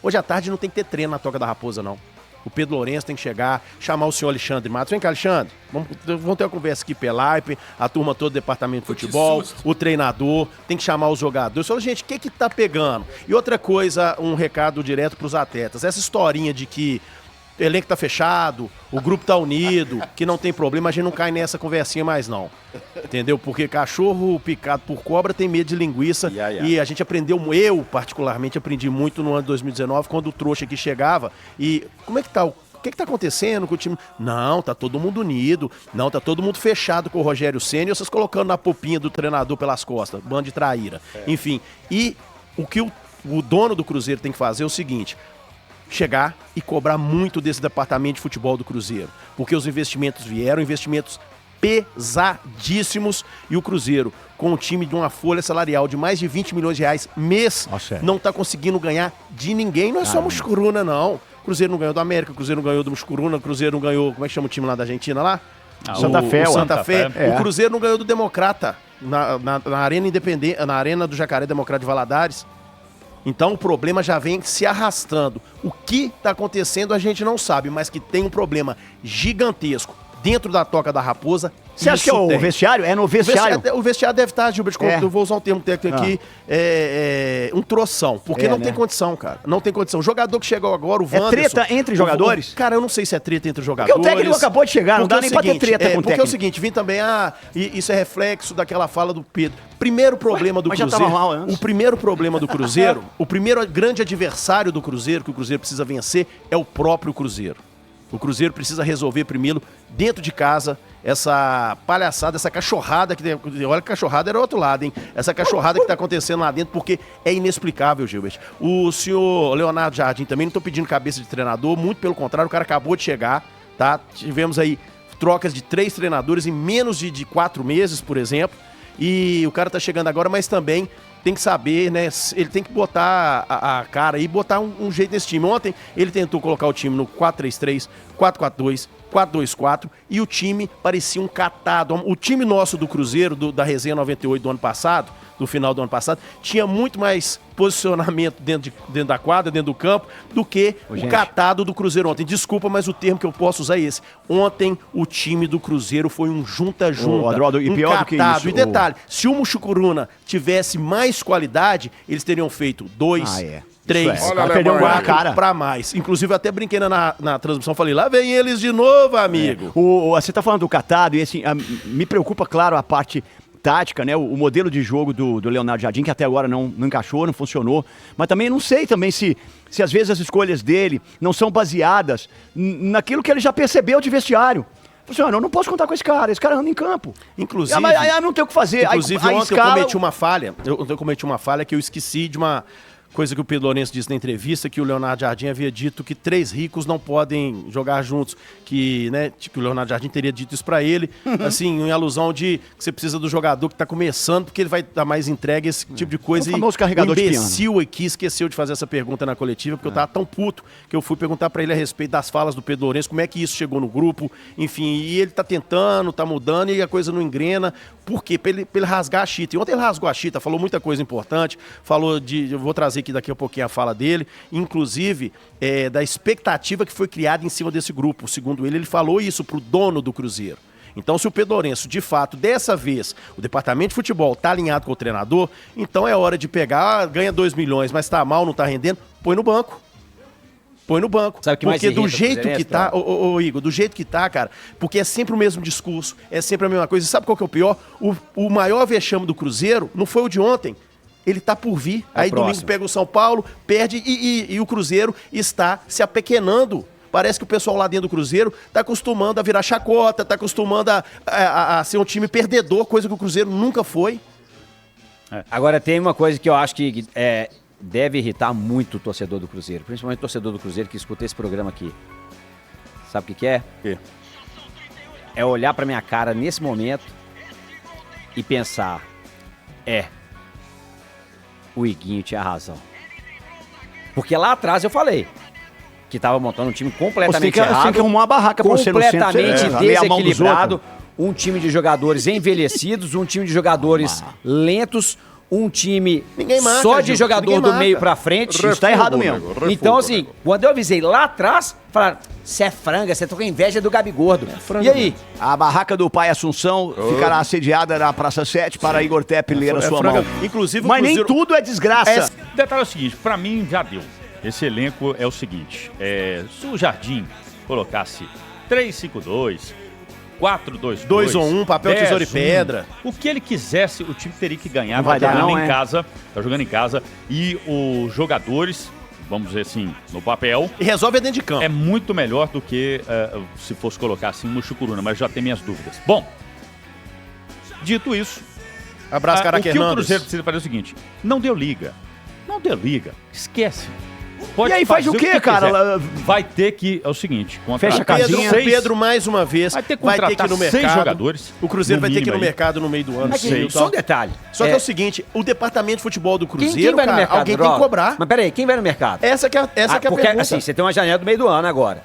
Hoje à tarde não tem que ter treino na Toca da Raposa, não. O Pedro Lourenço tem que chegar, chamar o senhor Alexandre Matos. Vem cá, Alexandre, vamos ter uma conversa aqui pela IP, a turma toda do departamento de futebol, o treinador, tem que chamar os jogadores. Fala, gente, o que tá pegando? E outra coisa, um recado direto pros atletas. Essa historinha de que o elenco tá fechado, o grupo tá unido, que não tem problema, a gente não cai nessa conversinha mais não. Entendeu? Porque cachorro picado por cobra tem medo de linguiça. E a gente aprendeu, eu particularmente aprendi muito no ano de 2019, quando o trouxa aqui chegava e como é que tá o que tá acontecendo com o time? Não, tá todo mundo unido. Não, tá todo mundo fechado com o Rogério Ceni, vocês colocando na popinha do treinador pelas costas, bando de traíra. Enfim, e o que o dono do Cruzeiro tem que fazer é o seguinte: chegar e cobrar muito desse departamento de futebol do Cruzeiro. Porque os investimentos vieram, investimentos pesadíssimos, e o Cruzeiro, com um time de uma folha salarial de mais de 20 milhões de reais mês, não tá conseguindo ganhar de ninguém. Não é só Muscuruna, não. O Cruzeiro não ganhou do América, o Cruzeiro não ganhou do Muscuruna, o Cruzeiro não ganhou, como é que chama o time lá da Argentina lá? Santa Fé. Santa Fé. O Cruzeiro não ganhou do Democrata, na Arena Independente, na Arena do Jacaré Democrata de Valadares. Então o problema já vem se arrastando. O que está acontecendo a gente não sabe, mas que tem um problema gigantesco dentro da Toca da Raposa. Você acha que é o vestiário? É no vestiário? O vestiário deve estar, Gilberto, eu vou usar um termo técnico aqui, um troção, porque não tem condição, cara. Não tem condição. O jogador que chegou agora, o Wanderson... É treta entre jogadores? Cara, eu não sei se é treta entre jogadores. Porque o técnico acabou de chegar, não dá nem pra ter treta com o técnico. Porque é o seguinte, vim também, isso é reflexo daquela fala do Pedro. Primeiro problema do Cruzeiro... O primeiro problema do Cruzeiro, o primeiro grande adversário do Cruzeiro, que o Cruzeiro precisa vencer, é o próprio Cruzeiro. O Cruzeiro precisa resolver primeiro, dentro de casa, essa palhaçada, essa cachorrada que tem. Olha que cachorrada era o outro lado, hein? Essa cachorrada que tá acontecendo lá dentro, porque é inexplicável, Gilbert. O senhor Leonardo Jardim também, não tô pedindo cabeça de treinador, muito pelo contrário, o cara acabou de chegar, tá? Tivemos aí trocas de 3 treinadores em menos de 4 meses, por exemplo. E o cara tá chegando agora, mas também tem que saber, né? Ele tem que botar a cara e botar um jeito nesse time. Ontem ele tentou colocar o time no 4-3-3, 4-4-2, 4-2-4 e o time parecia um catado. O time nosso do Cruzeiro, da Resenha 98 do ano passado, do final do ano passado, tinha muito mais posicionamento dentro da quadra, dentro do campo, do que o catado do Cruzeiro ontem. Desculpa, mas o termo que eu posso usar é esse. Ontem o time do Cruzeiro foi um junta-junta, e pior do que isso. E detalhe, se o Mushukuruna tivesse mais qualidade, eles teriam feito 2, 3, 4 pra mais. Inclusive, eu até brinquei na transmissão, falei, lá vem eles de novo, amigo. Você tá falando do catado, e assim, me preocupa, claro, a parte tática, né? O modelo de jogo do Leonardo Jardim, que até agora não encaixou, não funcionou. Mas também não sei também se às vezes as escolhas dele não são baseadas naquilo que ele já percebeu de vestiário. Assim, eu não posso contar com esse cara anda em campo. Inclusive... Mas não tem o que fazer. Inclusive, ontem eu cometi uma falha. Eu cometi uma falha que eu esqueci de uma coisa que o Pedro Lourenço disse na entrevista, que o Leonardo Jardim havia dito que 3 ricos não podem jogar juntos, que o Leonardo Jardim teria dito isso pra ele, assim, em alusão de que você precisa do jogador que tá começando, porque ele vai dar mais entrega, esse tipo de coisa. O famoso carregador de piano. O imbecil aqui esqueceu de fazer essa pergunta na coletiva, porque eu tava tão puto que eu fui perguntar pra ele a respeito das falas do Pedro Lourenço, como é que isso chegou no grupo, enfim, e ele tá tentando, tá mudando e a coisa não engrena. Por quê? Pra ele rasgar a chita. E ontem ele rasgou a chita, falou muita coisa importante, eu vou trazer aqui daqui a pouquinho a fala dele, inclusive da expectativa que foi criada em cima desse grupo. Segundo ele falou isso pro dono do Cruzeiro. Então, se o Pedro Lourenço, de fato, dessa vez, o departamento de futebol tá alinhado com o treinador, então é hora de pegar, ganha 2 milhões, mas tá mal, não tá rendendo, põe no banco. Põe no banco. Sabe que mais porque do jeito que tá, Igor, do jeito que tá, cara, porque é sempre o mesmo discurso, é sempre a mesma coisa. E sabe qual que é o pior? O maior vexame do Cruzeiro não foi o de ontem. Ele tá por vir. Aí domingo pega o São Paulo, perde e o Cruzeiro está se apequenando. Parece que o pessoal lá dentro do Cruzeiro tá acostumando a virar chacota, tá acostumando a ser um time perdedor, coisa que o Cruzeiro nunca foi. Agora tem uma coisa que eu acho que deve irritar muito o torcedor do Cruzeiro, principalmente o torcedor do Cruzeiro que escuta esse programa aqui. Sabe o que é? O quê? É olhar pra minha cara nesse momento e pensar, o Iguinho tinha razão. Porque lá atrás eu falei que tava montando um time completamente errado. Você tem que arrumar uma barraca pra você no centro. Completamente desequilibrado. Um time de jogadores envelhecidos, um time de jogadores lentos, um time Ninguém marca, só de Gil, jogador ninguém do marca. meio pra frente. Isso tá errado mesmo. Então, assim, quando eu avisei lá atrás, falaram, você é franga, você tá com inveja do Gabi Gordo. franga E aí? A barraca do pai Assunção ficará assediada na Praça 7 para Igor Tepe ler a sua mão. Inclusive, Mas nem Cruzeiro- tudo é desgraça. O detalhe é o seguinte, pra mim já deu. Esse elenco é o seguinte, se o Jardim colocasse 3-5-2, 4-2-2, 2-1, papel, 10-1, tesoura e pedra. o que ele quisesse, o time teria que ganhar, Não vai dar, não, em é? casa, tá jogando em casa, e os jogadores, vamos dizer assim, no papel, E resolve dentro de campo. é muito melhor do que se fosse colocar assim no Chucuruna, mas já tem minhas dúvidas. Bom, dito isso, Abraço, o Caraca que o Hernandes. Cruzeiro precisa fazer é o seguinte, não deu liga, esquece. Pode E aí faz fazer o quê, que cara? quiser. Vai ter que, é o seguinte, contratar Fecha a casinha. Pedro, mais uma vez, Vai ter que vai ter que ir contratar no 6 mercado. jogadores, O Cruzeiro no vai ter que ir no mínimo aí. mercado no meio do ano. Aqui, sim, só um detalhe. Só que é o seguinte, o departamento de futebol do Quem Cruzeiro, vai no cara, mercado, alguém tem Droga? que cobrar. Mas peraí, quem vai no mercado? Essa que é a Porque, pergunta. assim, você tem uma janela do meio do ano agora.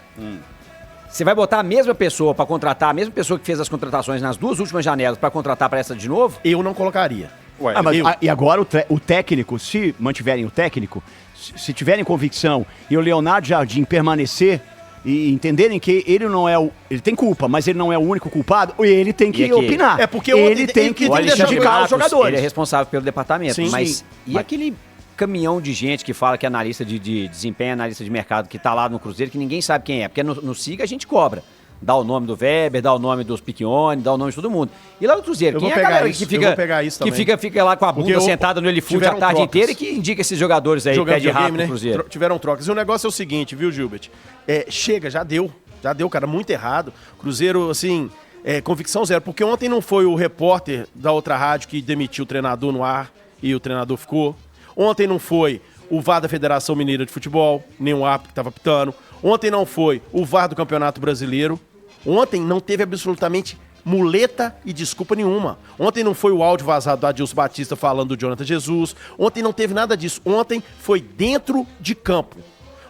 Você vai botar a mesma pessoa pra contratar, a mesma pessoa que fez as contratações nas duas últimas janelas pra contratar pra essa de novo? Eu não colocaria. Ah, mas, eu- e agora o técnico, se mantiverem o técnico, se tiverem convicção e o Leonardo Jardim permanecer e entenderem que ele não é o... Ele tem culpa, mas ele não é o único culpado, ele tem que E aqui? opinar. É porque ele ele tem tem que que deixar indicar os Matos, jogadores. Ele é responsável pelo departamento. Sim. Mas Sim. e aquele caminhão de gente que fala que é analista de desempenho, analista de mercado, que tá lá no Cruzeiro, que ninguém sabe quem é? Porque no SIGA a gente cobra. Dá o nome do Weber, dá o nome dos Picchione, dá o nome de todo mundo. E lá no Cruzeiro, Eu quem vou é a pegar galera isso, que eu fica, vou pegar isso que também. fica lá com a bunda Porque sentada no L-Foot a tiveram tarde trocas. inteira e que indica esses jogadores aí, Jogando pé de rato videogame, no né? Cruzeiro. Tiveram trocas. E o negócio é o seguinte, viu, Gilbert? Chega, já deu, cara, muito errado. Cruzeiro, assim, convicção zero. Porque ontem não foi o repórter da outra rádio que demitiu o treinador no ar e o treinador ficou. Ontem não foi o VAR da Federação Mineira de Futebol, nem o árbitro que estava pitando. Ontem não foi o VAR do Campeonato Brasileiro. Ontem não teve absolutamente muleta e desculpa nenhuma. Ontem não foi o áudio vazado do Adilson Batista falando do Jonathan Jesus. Ontem não teve nada disso. Ontem foi dentro de campo.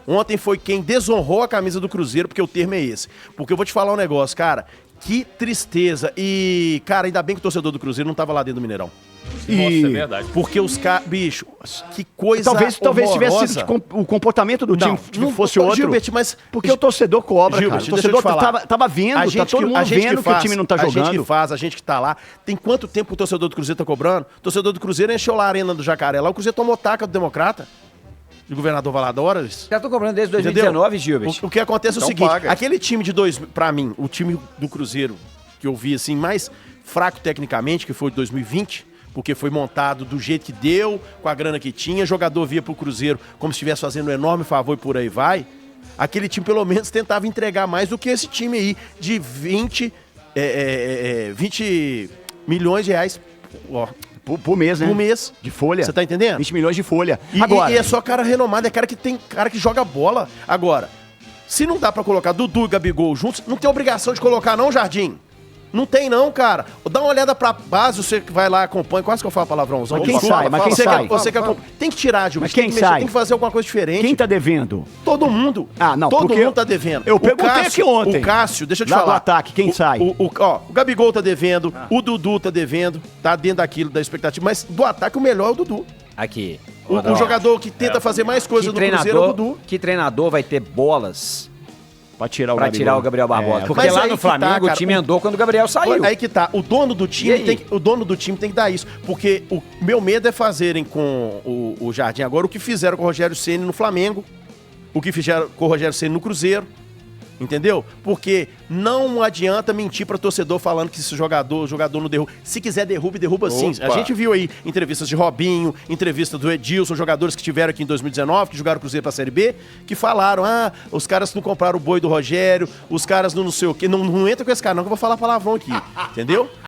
Ontem foi quem desonrou a camisa do Cruzeiro, porque o termo é esse. Porque eu vou te falar um negócio, cara. Que tristeza. E, cara, ainda bem que o torcedor do Cruzeiro não tava lá dentro do Mineirão. Nossa, é verdade. Porque os caras... Bicho, que coisa Talvez tivesse horrorosa. sido o comportamento do time não fosse outro. Gilbert, mas... Porque o torcedor cobra, Gilbert, cara. O deixa eu te torcedor falar. tava vendo, tá todo mundo vendo que o time não tá A gente jogando. que faz, a gente que tá lá. Tem quanto tempo que o torcedor do Cruzeiro tá cobrando? O torcedor do Cruzeiro encheu lá a arena do Jacaré. Lá o Cruzeiro tomou taca do Democrata. Do governador Valadares. Já tô cobrando desde Entendeu? 2019, Gilbert. O que acontece é o Então seguinte, paga. aquele time de pra mim, o time do Cruzeiro, que eu vi assim, mais fraco tecnicamente, que foi de 2020, porque foi montado do jeito que deu, com a grana que tinha, jogador via pro Cruzeiro como se estivesse fazendo um enorme favor e por aí vai, aquele time pelo menos tentava entregar mais do que esse time aí, de 20 milhões de reais, ó, Por mês, né? por mês. De folha. Você tá entendendo? 20 milhões de folha. E, Agora, e é só cara renomado, é cara que joga bola. Agora, se não dá pra colocar Dudu e Gabigol juntos, não tem obrigação de colocar não, Jardim. Não tem não, cara. Dá uma olhada pra base, você que vai lá e acompanha. Quase que eu falo palavrãozão. Mas quem Desculpa, sai? Mas fala. quem Você sai? Você que acompanha. Tem que tirar, Gil. Mas Tem quem que mexer, sai? tem que fazer alguma coisa diferente. quem tá devendo? Todo mundo. Ah, não, Todo porque mundo tá devendo. eu O perguntei aqui ontem. O Cássio, deixa eu te Lá falar. do ataque, quem sai? O Gabigol tá devendo, o Dudu tá devendo, tá dentro daquilo, da expectativa. Mas do ataque, o melhor é o Dudu. Aqui. O jogador que tenta fazer mais coisa do Cruzeiro é o Dudu. Que treinador vai ter bolas Pra tirar o pra Gabigol. tirar o Gabriel Barbosa? É, Porque mas lá aí no que tá, Flamengo cara, o time andou quando o Gabriel saiu. Aí que tá. O dono do E time aí? tem que dar isso. Porque o meu medo é fazerem com o Jardim agora o que fizeram com o Rogério Ceni no Flamengo, o que fizeram com o Rogério Ceni no Cruzeiro. Entendeu? Porque não adianta mentir para torcedor falando que esse o jogador não derruba. Se quiser derruba sim. A Opa. gente viu aí entrevistas de Robinho, entrevista do Edilson, jogadores que tiveram aqui em 2019, que jogaram o Cruzeiro pra Série B, que falaram, os caras não compraram o boi do Rogério, os caras não sei o quê. Não entra com esse cara não, que eu vou falar palavrão aqui. Entendeu?